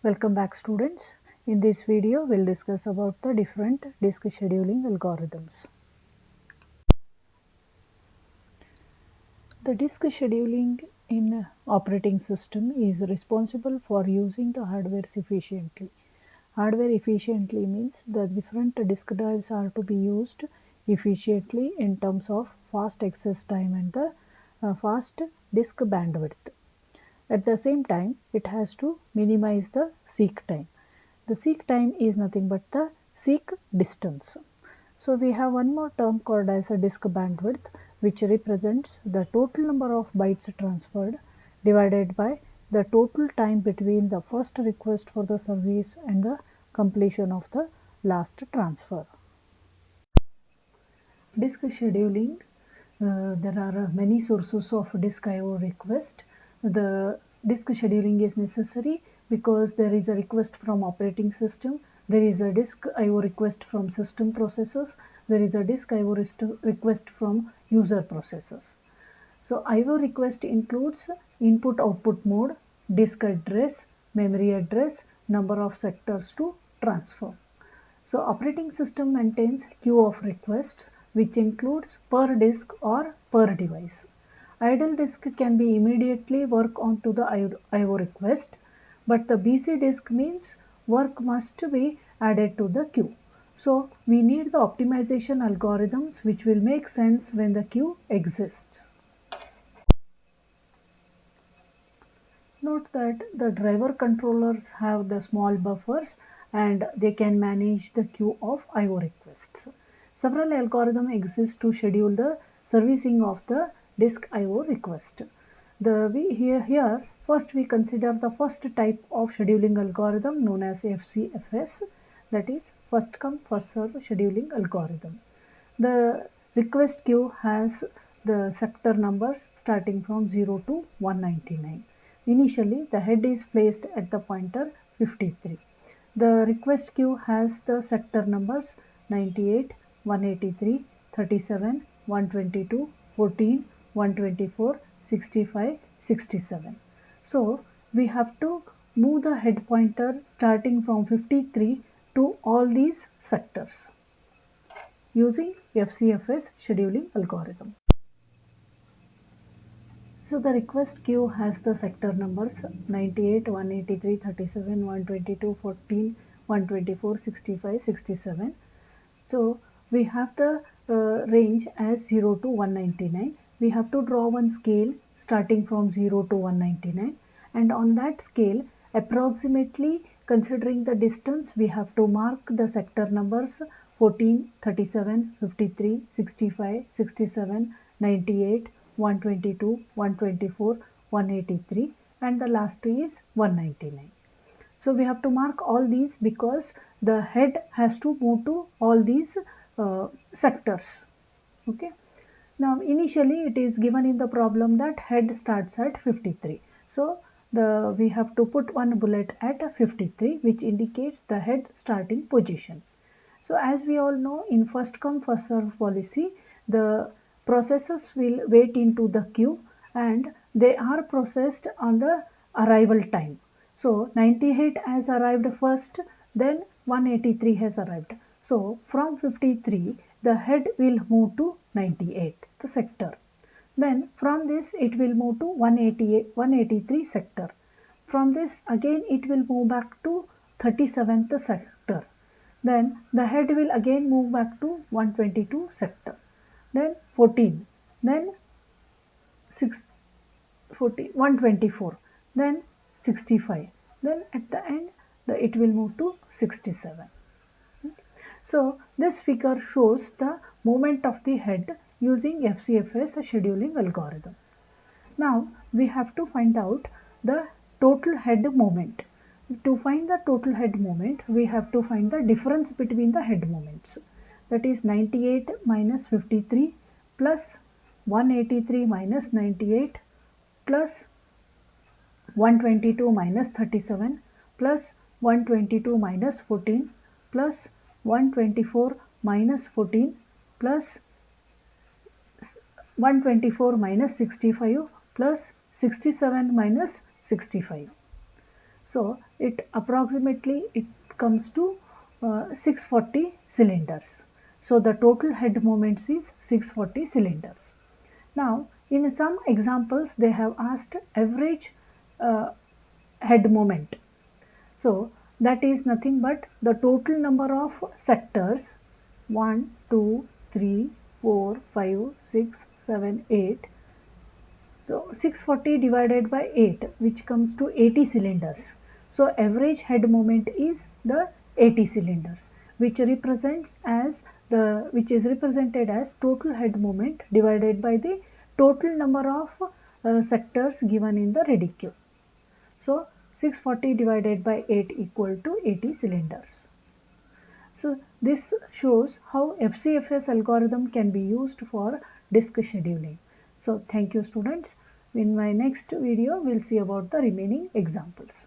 Welcome back students. In this video, we'll discuss about the different disk scheduling algorithms. The disk scheduling in operating system is responsible for using the hardware efficiently. Hardware efficiently means the different disk drives are to be used efficiently in terms of fast access time and the fast disk bandwidth. At the same time, it has to minimize the seek time. The seek time is nothing but the seek distance. So we have one more term called as a disk bandwidth, which represents the total number of bytes transferred divided by the total time between the first request for the service and the completion of the last transfer. Disk scheduling, there are many sources of disk I/O request. The disk scheduling is necessary because there is a request from operating system, there is a disk I/O request from system processors, there is a disk I/O request from user processors. So I/O request includes input output mode, disk address, memory address, number of sectors to transfer. So operating system maintains queue of requests, which includes per disk or per device. Idle disk can be immediately work onto the I/O request, but the BC disk means work must be added to the queue. So we need the optimization algorithms which will make sense when the queue exists. Note that the driver controllers have the small buffers and they can manage the queue of I/O requests. Several algorithms exist to schedule the servicing of the disk I/O request. Here first we consider the first type of scheduling algorithm known as FCFS, that is first come first serve scheduling algorithm. The request queue has the sector numbers starting from 0 to 199. Initially, the head is placed at the pointer 53. The request queue has the sector numbers 98, 183, 37, 122, 14, 124, 65, 67. So, we have to move the head pointer starting from 53 to all these sectors using FCFS scheduling algorithm. So the request queue has the sector numbers 98, 183, 37, 122, 14, 124, 65, 67. So we have the range as 0 to 199. We have to draw one scale starting from 0 to 199, and on that scale approximately considering the distance we have to mark the sector numbers 14, 37, 53, 65, 67, 98, 122, 124, 183, and the last is 199. So we have to mark all these because the head has to move to all these sectors. Okay. Now initially it is given in the problem that head starts at 53. So we have to put one bullet at 53, which indicates the head starting position. So as we all know, in first come first serve policy, the processes will wait into the queue and they are processed on the arrival time. So 98 has arrived first, then 183 has arrived. So from 53, the head will move to 98, the sector. Then from this it will move to 188, 183 sector. From this again it will move back to 37th sector. Then the head will again move back to 122 sector. Then 14. Then 6, 14, 124. Then 65. Then at the end it will move to 67. So this figure shows the movement of the head using FCFS scheduling algorithm. Now we have to find out the total head moment. To find the total head moment, we have to find the difference between the head moments. That is 98 minus 53 plus 183 minus 98 plus 122 minus 37 plus 122 minus 14 plus 124 minus 14 plus 124 minus 65 plus 67 minus 65. So it approximately it comes to 640 cylinders. So the total head moments is 640 cylinders. Now in some examples they have asked average uh, head moment. So that is nothing but the total number of sectors 1, 2, 3, 4, 5, 6, 7, 8. So 640 divided by 8, which comes to 80 cylinders. So average head moment is the 80 cylinders, which is represented as total head moment divided by the total number of sectors given in the reticule. So 640 divided by 8 equal to 80 cylinders. So this shows how FCFS algorithm can be used for disk scheduling. So thank you students. In my next video, we'll see about the remaining examples.